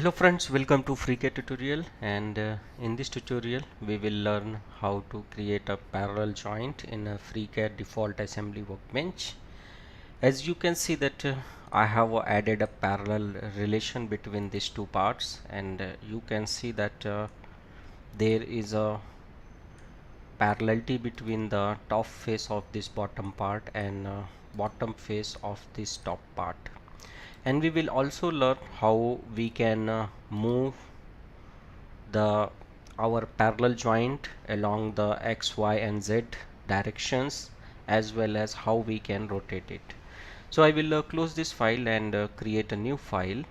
Hello friends, welcome to FreeCAD tutorial, and in this tutorial we will learn how to create a parallel joint in a FreeCAD default assembly workbench. As you can see that I have added a parallel relation between these two parts, and you can see that there is a parallelity between the top face of this bottom part and bottom face of this top part. And we will also learn how we can move the our parallel joint along the X, Y and Z directions, as well as how we can rotate it. So I will close this file and create a new file.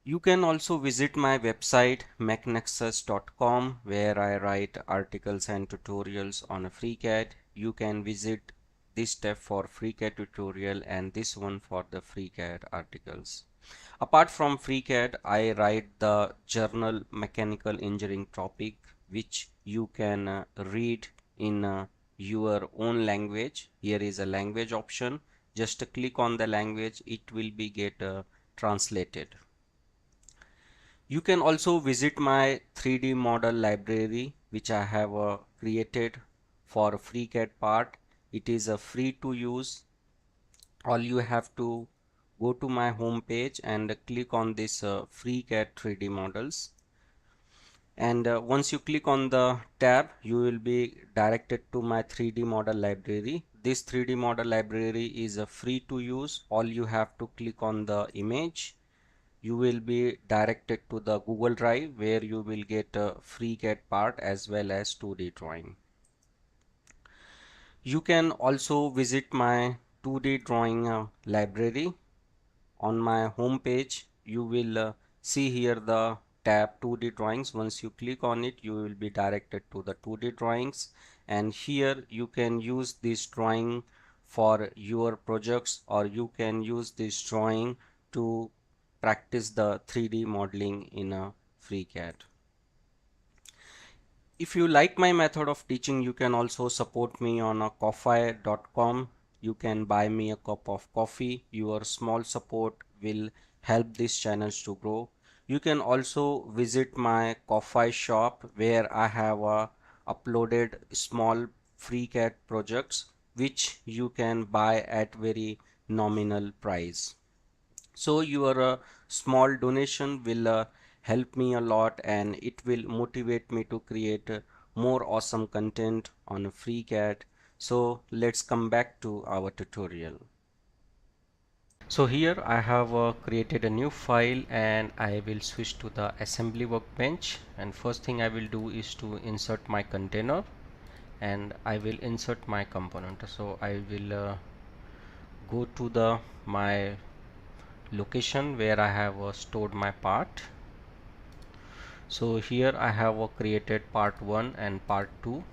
You can also visit my website mechnexus.com, where I write articles and tutorials on a FreeCAD. You can visit this tab for FreeCAD tutorial and this one for the FreeCAD articles. Apart from FreeCAD, I write the journal Mechanical Engineering topic, which you can read in your own language. Here is a language option. Just click on the language, it will be get translated. You can also visit my 3D model library, which I have created for FreeCAD part. It is free to use. All you have to go to my home page and click on this FreeCAD 3D models. And once you click on the tab, you will be directed to my 3D model library. This 3D model library is free to use. All you have to click on the image. You will be directed to the Google Drive, where you will get a FreeCAD part as well as 2D drawing. You can also visit my 2D drawing library. On my home page, you will see here the tab 2D drawings. Once you click on it, you will be directed to the 2D drawings, and here you can use this drawing for your projects, or you can use this drawing to practice the 3D modeling in a FreeCAD. If you like my method of teaching, you can also support me on a ko-fi.com. You can buy me a cup of coffee. Your small support will help these channels to grow. You can also visit my Ko-fi shop, where I have uploaded small FreeCAD projects which you can buy at very nominal price. So your small donation will help me a lot, and it will motivate me to create more awesome content on FreeCAD. So let's come back to our tutorial. So here I have created a new file, and I will switch to the assembly workbench, and first thing I will do is to insert my container, and I will insert my component. So I will go to the my location where I have stored my part. So here I have created part 1 and part 2.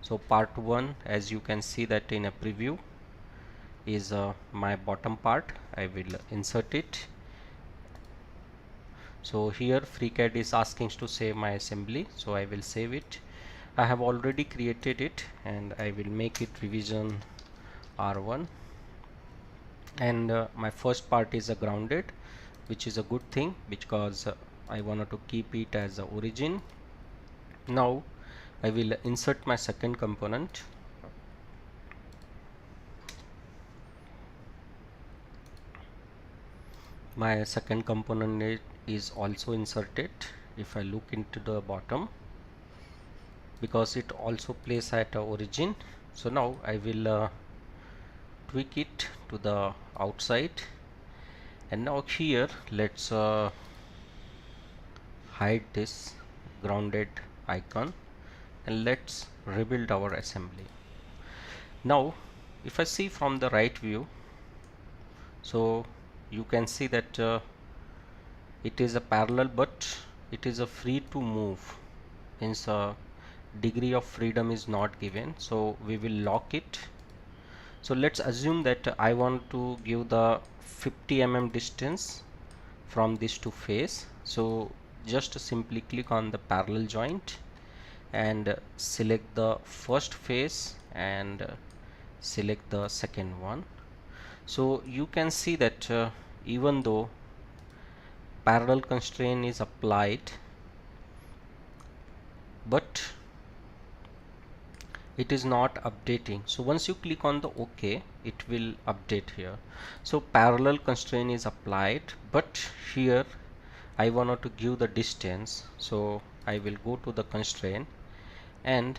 So part 1, as you can see that in a preview, is my bottom part. I will insert it. So here FreeCAD is asking to save my assembly, so I will save it. I have already created it, and I will make it revision R1, and my first part is grounded, which is a good thing because I wanted to keep it as the origin. Now I will insert my second component. My second component is also inserted. If I look into the bottom, because it also plays at origin. So now I will tweak it to the outside, and now here let's hide this grounded icon, and let's rebuild our assembly. Now if I see from the right view, so you can see that it is a parallel, but it is a free to move, hence degree of freedom is not given, so we will lock it. So let's assume that I want to give the 50 mm distance from these two face. So just simply click on the parallel joint and select the first face and select the second one. So you can see that even though parallel constraint is applied, but it is not updating. So once you click on the OK, it will update here. So parallel constraint is applied, but here I wanted to give the distance, so I will go to the constraint and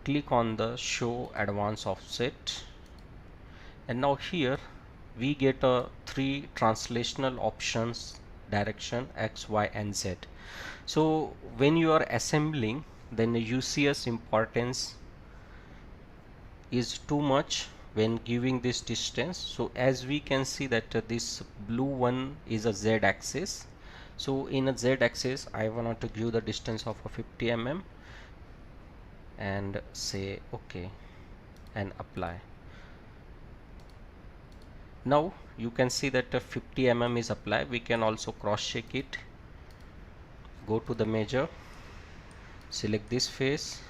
click on the show advanced offset, and now here we get a three translational options: direction, X, Y and Z. So when you are assembling, then the UCS importance is too much when giving this distance. So as we can see that this blue one is a Z axis. So in a Z axis I want to give the distance of a 50 mm and say OK and apply. Now you can see that 50 mm is applied. We can also cross check it. Go to the measure, select this face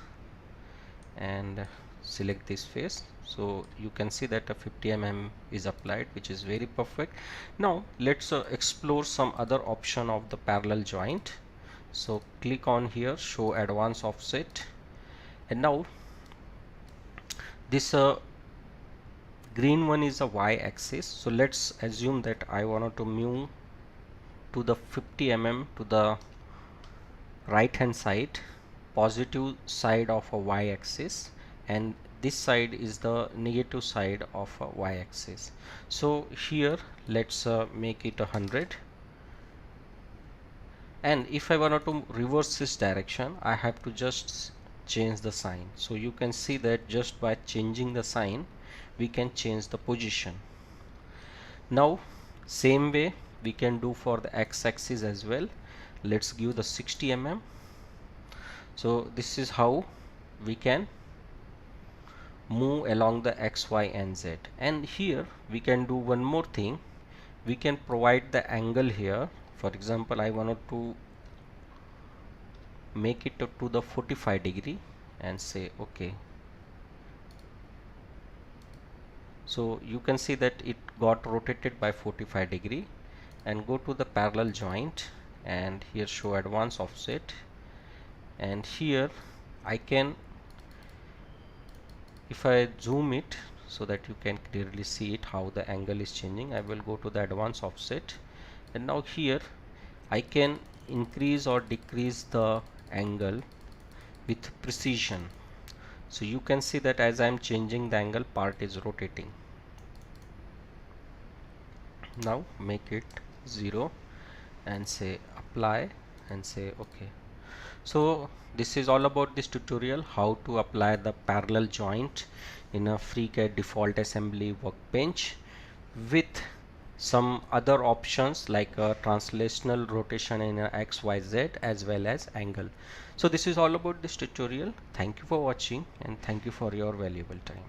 and select this face. So you can see that a 50 mm is applied, which is very perfect. Now let's explore some other option of the parallel joint. So click on here, show advanced offset, and now this green one is a Y axis. So let's assume that I wanted to move to the 50 mm to the right hand side, positive side of a Y axis, and this side is the negative side of a Y axis. So here let's make it 100, and if I wanted to reverse this direction, I have to just change the sign. So you can see that just by changing the sign we can change the position. Now same way we can do for the X axis as well. Let's give the 60 mm. So this is how we can move along the X, Y and Z. And here we can do one more thing. We can provide the angle here. For example, I wanted to make it to the 45 degree and say OK. So you can see that it got rotated by 45 degree, and go to the parallel joint and here show advanced offset, and here I can, if I zoom it so that you can clearly see it how the angle is changing, I will go to the advanced offset, and now here I can increase or decrease the angle with precision. So you can see that as I am changing the angle, part is rotating. Now make it 0 and say apply and say OK. So this is all about this tutorial, how to apply the parallel joint in a FreeCAD default assembly workbench with some other options like a translational rotation in a XYZ as well as angle. So this is all about this tutorial. Thank you for watching and thank you for your valuable time.